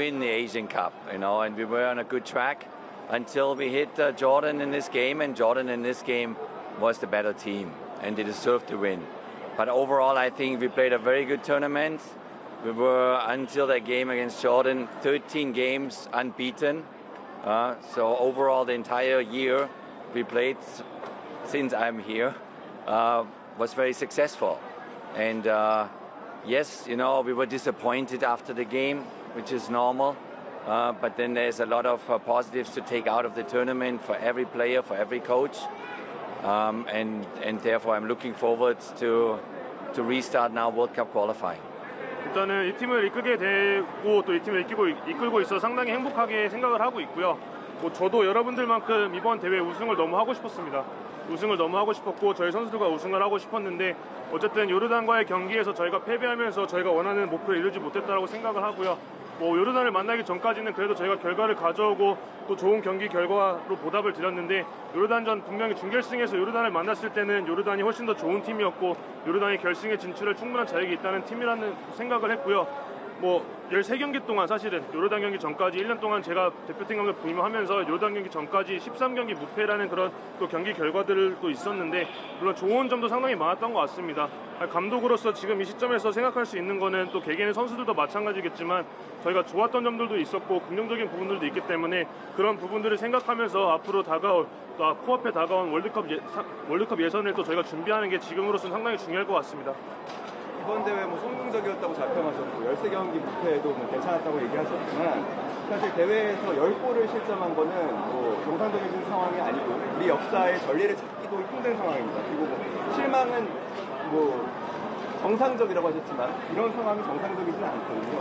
win the Asian Cup, you know, and we were on a good track until we hit Jordan in this game, and Jordan in this game was the better team, and they deserved to win. But overall, I think we played a very good tournament. We were, until that game against Jordan, 13 games unbeaten. So overall, the entire year we played since I'm here was very successful. And yes, you know, we were disappointed after the game, which is normal. But then there's a lot of positives to take out of the tournament for every player, for every coach. And therefore I'm looking forward to restart now World Cup qualifying. 일단은 이 팀을 이끌게 되고 또 이 팀을 이끌고 있어 상당히 행복하게 생각을 하고 있고요. 뭐 저도 여러분들만큼 이번 대회 우승을 너무 하고 싶었습니다. 우승을 너무 하고 싶었고 저희 선수들과 우승을 하고 싶었는데 어쨌든 요르단과의 경기에서 저희가 패배하면서 저희가 원하는 목표를 이루지 못했다라고 생각을 하고요. 뭐 요르단을 만나기 전까지는 그래도 저희가 결과를 가져오고 또 좋은 경기 결과로 보답을 드렸는데 요르단전 분명히 준결승에서 요르단을 만났을 때는 요르단이 훨씬 더 좋은 팀이었고 요르단이 결승에 진출할 충분한 자격이 있다는 팀이라는 생각을 했고요. 뭐 13경기 동안 사실은 요르단 경기 전까지 1년 동안 제가 대표팀 감독 부임하면서 요르단 경기 전까지 13경기 무패라는 그런 또 경기 결과들도 있었는데 물론 좋은 점도 상당히 많았던 것 같습니다. 감독으로서 지금 이 시점에서 생각할 수 있는 거는 또 개개인의 선수들도 마찬가지겠지만 저희가 좋았던 점들도 있었고 긍정적인 부분들도 있기 때문에 그런 부분들을 생각하면서 앞으로 다가올 또 코앞에 다가온 월드컵 예선을 또 저희가 준비하는 게 지금으로서는 상당히 중요할 것 같습니다. 이번 대회 뭐 성공적이었다고 자평하셨고 13경기 무패도 뭐 괜찮았다고 얘기하셨지만 사실 대회에서 10골을 실점한 거는 뭐 정상적인 상황이 아니고 우리 역사의 전례를 찾기도 힘든 상황입니다. 그리고 뭐 실망은 뭐 정상적이라고 하셨지만 이런 상황이 정상적이지는 않거든요.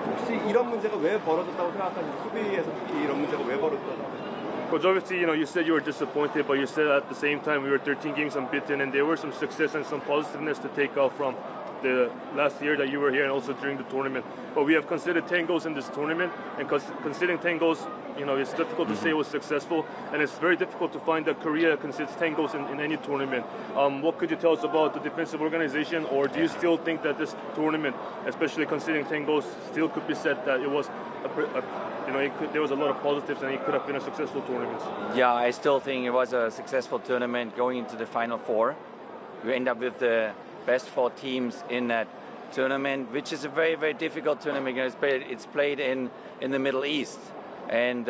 혹시 이런 문제가 왜 벌어졌다고 생각하시는지 수비에서 특히 이런 문제가 왜 벌어졌다고 생각하시는지? Coach, obviously, you know, you said you were disappointed, but you said at the same time we were 13 games unbeaten, and there were some success and some positiveness to take out from the last year that you were here and also during the tournament. But we have conceded 10 goals in this tournament, and conceding 10 goals, you know, it's difficult to say it was successful, and it's very difficult to find that Korea concedes 10 goals in any tournament. What could you tell us about the defensive organization, or do you still think that this tournament, especially conceding 10 goals, still could be said that it was you know, there was a lot of positives and it could have been a successful tournament? Yeah, I still think it was a successful tournament going into the Final Four. We end up with the best 4 teams in that tournament, which is a very, very difficult tournament. It's played in the Middle East. And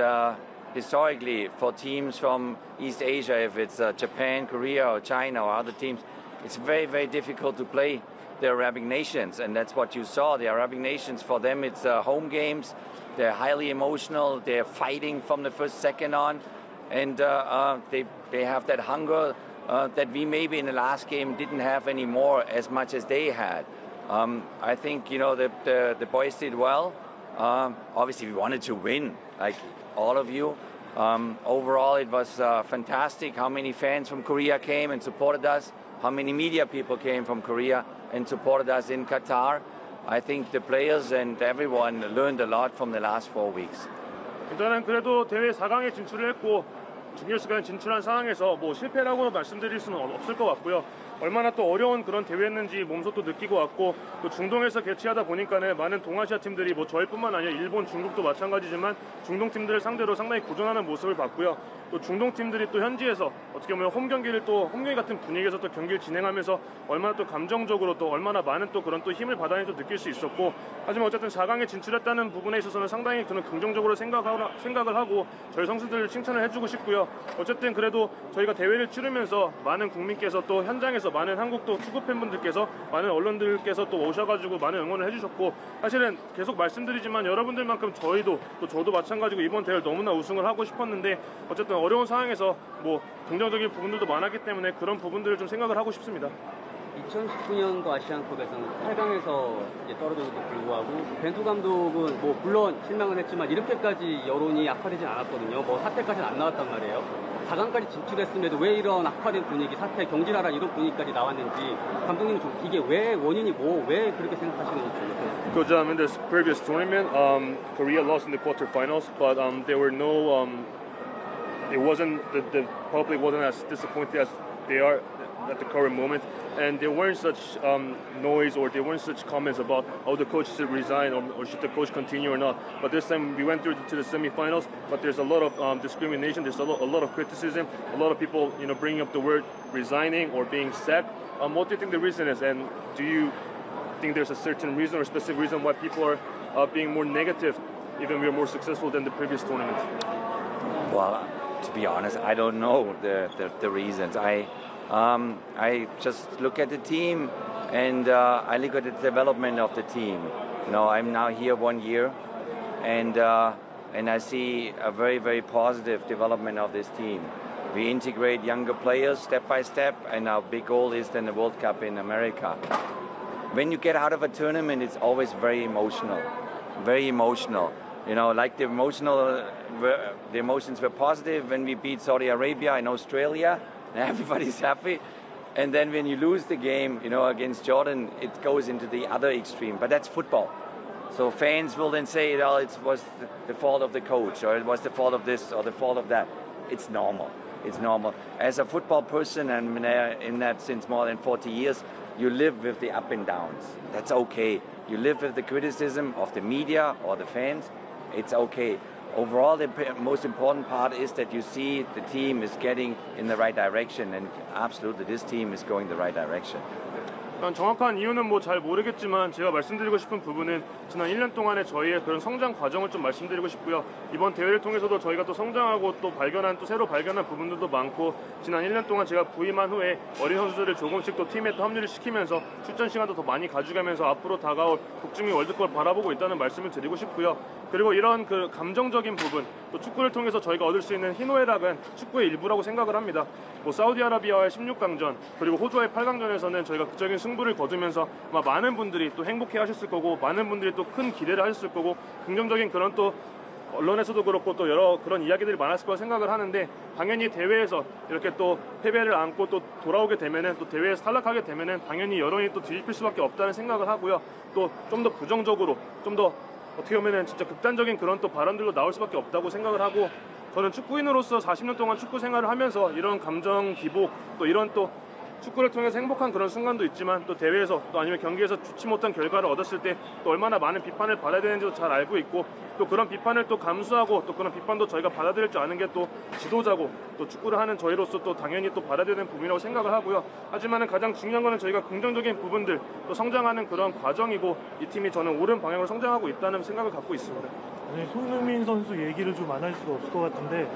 historically, for teams from East Asia, if it's Japan, Korea, or China, or other teams, it's very, very difficult to play the Arabic nations. And that's what you saw. The Arabic nations, for them, it's home games. They're highly emotional. They're fighting from the first second on. And they have that hunger that we maybe in the last game didn't have anymore as much as they had. I think, you know, the boys did well. Obviously, we wanted to win, like all of you. Overall, it was fantastic how many fans from Korea came and supported us, how many media people came from Korea and supported us in Qatar. I think the players and everyone learned a lot from the last 4 weeks. 일단은 그래도 대회 4강에 진출을 했고 준결승까지 진출한 상황에서 뭐 실패라고 말씀드릴 수는 없을 것 같고요. 얼마나 또 어려운 그런 대회였는지 몸소 또 느끼고 왔고 또 중동에서 개최하다 보니까는 많은 동아시아 팀들이 뭐 저희뿐만 아니라 일본, 중국도 마찬가지지만 중동 팀들을 상대로 상당히 고전하는 모습을 봤고요. 또 중동 팀들이 또 현지에서 어떻게 보면 홈 경기 같은 분위기에서 또 경기를 진행하면서 얼마나 또 감정적으로 또 얼마나 많은 또 그런 또 힘을 받아내서 느낄 수 있었고 하지만 어쨌든 4강에 진출했다는 부분에 있어서는 상당히 저는 긍정적으로 생각을 하고 저희 선수들을 칭찬을 해주고 싶고요. 어쨌든 그래도 저희가 대회를 치르면서 많은 국민께서 또 현장에서 많은 한국 또 축구 팬분들께서 많은 언론들께서 또 오셔가지고 많은 응원을 해주셨고 사실은 계속 말씀드리지만 여러분들만큼 저희도 또 저도 마찬가지고 이번 대회를 너무나 우승을 하고 싶었는데 어쨌든 어려운 상황에서 뭐 긍정적인 부분들도 많았기 때문에 그런 부분들을 좀 생각을 하고 싶습니다. 2019년도 아시안컵에서는 8강에서 이제 떨어져도 불구하고 벤투 감독은 뭐 물론 실망은 했지만 이렇게까지 여론이 악화되진 않았거든요. 뭐 사태까지는 안 나왔단 말이에요. 4강까지 진출했음에도 왜 이런 악화된 분위기, 사태 경질하라 이런 분위기까지 나왔는지 감독님 좀 이게 왜 원인이 왜 그렇게 생각하시는지 좀 Because in this previous tournament, Korea lost in the quarterfinals, but there were no. It wasn't the public wasn't as disappointed as they are at the current moment, and there weren't such noise or there weren't such comments about the coach should resign or should the coach continue or not. But this time we went through to the semifinals, but there's a lot of discrimination, there's a lot of criticism, a lot of people bringing up the word resigning or being sacked. What do you think the reason is, and do you think there's a certain reason or specific reason why people are being more negative even we are more successful than the previous tournament? Well, to be honest, I don't know the reasons. I just look at the team and I look at the development of the team. I'm now here 1 year, and I see a very, very positive development of this team. We integrate younger players step by step, and our big goal is then the World Cup in America. When you get out of a tournament, it's always very emotional, very emotional. Like the emotions were positive when we beat Saudi Arabia in Australia, and everybody's happy. And then when you lose the game, against Jordan, it goes into the other extreme. But that's football. So fans will then say, it was the fault of the coach, or it was the fault of this, or the fault of that. It's normal. It's normal. As a football person, and in that since more than 40 years, you live with the up and downs. That's okay. You live with the criticism of the media or the fans. It's okay. Overall, the most important part is that you see the team is getting in the right direction, and absolutely this team is going the right direction. 정확한 이유는 잘 모르겠지만 제가 말씀드리고 싶은 부분은 지난 1년 동안의 저희의 그런 성장 과정을 좀 말씀드리고 싶고요. 이번 대회를 통해서도 저희가 또 성장하고 또 새로 발견한 부분들도 많고, 지난 1년 동안 제가 부임한 후에 어린 선수들을 조금씩 또 팀에 또 합류를 시키면서 출전 시간도 더 많이 가져가면서 앞으로 다가올 북중미 월드컵을 바라보고 있다는 말씀을 드리고 싶고요. 그리고 이런 그 감정적인 부분, 또 축구를 통해서 저희가 얻을 수 있는 희노애락은 축구의 일부라고 생각을 합니다. 사우디아라비아와의 16강전 그리고 호주와의 8강전에서는 저희가 극적인 승부를 거두면서 아마 많은 분들이 또 행복해 하셨을 거고, 많은 분들이 또 큰 기대를 하셨을 거고, 긍정적인 그런 또 언론에서도 그렇고 또 여러 그런 이야기들이 많았을 거라 생각을 하는데, 당연히 대회에서 이렇게 또 패배를 안고 또 돌아오게 되면은, 또 대회에서 탈락하게 되면은 당연히 여론이 또 뒤집힐 수밖에 없다는 생각을 하고요. 또 좀 더 부정적으로, 좀 더 어떻게 보면은 진짜 극단적인 그런 또 발언들로 나올 수밖에 없다고 생각을 하고, 저는 축구인으로서 40년 동안 축구 생활을 하면서 이런 감정 기복, 또 이런 또 축구를 통해서 행복한 그런 순간도 있지만, 또 대회에서 또 아니면 경기에서 좋지 못한 결과를 얻었을 때 또 얼마나 많은 비판을 받아야 되는지도 잘 알고 있고, 또 그런 비판을 또 감수하고 또 그런 비판도 저희가 받아들일 줄 아는 게 또 지도자고 또 축구를 하는 저희로서 또 당연히 또 받아들여야 되는 부분이라고 생각을 하고요. 하지만은 가장 중요한 거는 저희가 긍정적인 부분들, 또 성장하는 그런 과정이고, 이 팀이 저는 옳은 방향으로 성장하고 있다는 생각을 갖고 있습니다. 손흥민 선수 얘기를 좀 안 할 수가 없을 것 같은데,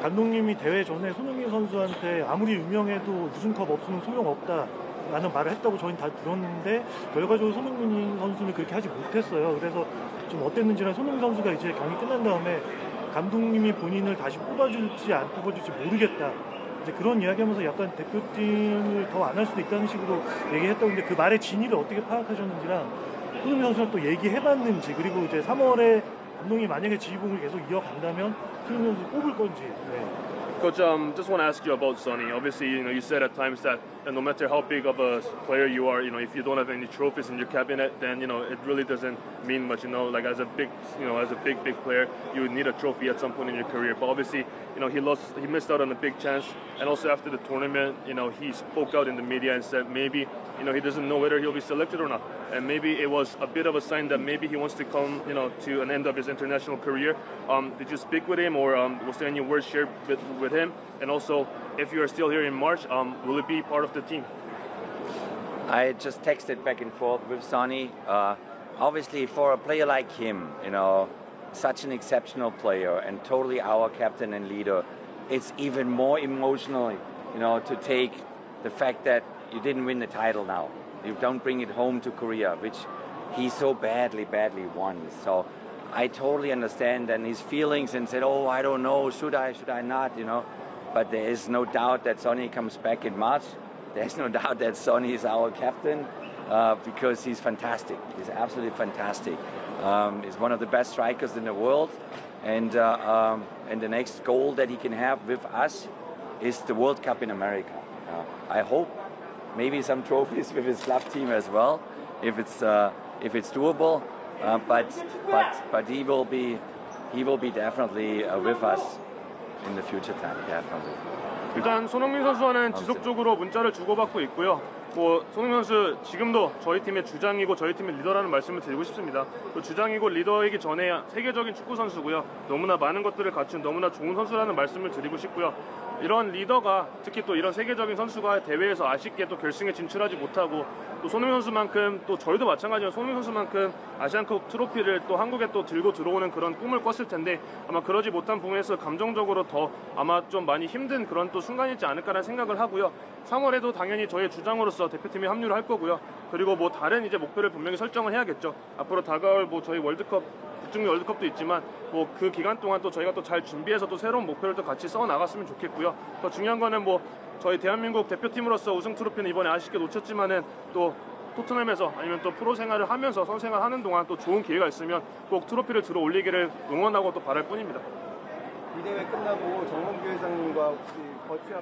감독님이 대회 전에 손흥민 선수한테 아무리 유명해도 우승컵 없으면 소용없다라는 말을 했다고 저희는 다 들었는데, 결과적으로 손흥민 선수는 그렇게 하지 못했어요. 그래서 좀 어땠는지는 손흥민 선수가 이제 경기 끝난 다음에 감독님이 본인을 다시 뽑아줄지 안 뽑아줄지 모르겠다, 이제 그런 이야기하면서 약간 대표팀을 더 안 할 수도 있다는 식으로 얘기했다고 했는데, 그 말의 진위를 어떻게 파악하셨는지랑 손흥민 선수랑 또 얘기해봤는지, 그리고 이제 3월에 감독이 만약에 지휘봉을 계속 이어간다면 손흥민 선수 뽑을 건지. 네. Coach, just want to ask you about Sonny. Obviously, you said at times that no matter how big of a player you are, if you don't have any trophies in your cabinet, then it really doesn't mean much. Like as a big player, you would need a trophy at some point in your career. But obviously, he missed out on a big chance. And also after the tournament, he spoke out in the media and said maybe, he doesn't know whether he'll be selected or not. And maybe it was a bit of a sign that maybe he wants to come, to an end of his international career. Did you speak with him, or was there any words shared with him? And also, if you are still here in March, will it be part of the team? I just texted back and forth with Sonny. Obviously, for a player like him, such an exceptional player and totally our captain and leader, it's even more emotional, to take the fact that you didn't win the title now. You don't bring it home to Korea, which he so badly wants. So I totally understand and his feelings, and said, I don't know, should I not, But there is no doubt that Sonny comes back in March. There's no doubt that Sonny is our captain, because he's fantastic. He's absolutely fantastic. He's one of the best strikers in the world, and the next goal that he can have with us is the World Cup in America. I hope maybe some trophies with his club team as well, if it's doable. But he will be definitely with us in the future time, definitely. 일단 손흥민 선수와는 지속적으로 문자를 주고받고 있고요. 뭐 손흥민 선수 지금도 저희 팀의 주장이고 저희 팀의 리더라는 말씀을 드리고 싶습니다. 또 주장이고 리더이기 전에 세계적인 축구 선수고요. 너무나 많은 것들을 갖춘 너무나 좋은 선수라는 말씀을 드리고 싶고요. 이런 리더가 특히 또 이런 세계적인 선수가 대회에서 아쉽게 또 결승에 진출하지 못하고 또 손흥민 선수만큼 또 저희도 마찬가지로 손흥민 선수만큼 아시안컵 트로피를 또 한국에 또 들고 들어오는 그런 꿈을 꿨을 텐데 아마 그러지 못한 부분에서 감정적으로 더 아마 좀 많이 힘든 그런 또 순간이지 않을까라는 생각을 하고요. 3월에도 당연히 저의 주장으로서 대표팀에 합류를 할 거고요. 그리고 뭐 다른 이제 목표를 분명히 설정을 해야겠죠. 앞으로 다가올 뭐 저희 월드컵 북중미 월드컵도 있지만 뭐 그 기간 동안 또 저희가 또 잘 준비해서 또 새로운 목표를 또 같이 써 나갔으면 좋겠고요. 더 중요한 거는 뭐 저희 대한민국 대표팀으로서 우승 트로피는 이번에 아쉽게 놓쳤지만은 또 토트넘에서 아니면 또 프로 생활을 하면서 선수 생활하는 동안 또 좋은 기회가 있으면 꼭 트로피를 들어 올리기를 응원하고 또 바랄 뿐입니다. 이 대회 끝나고 정몽규 회장님과 혹시 버추아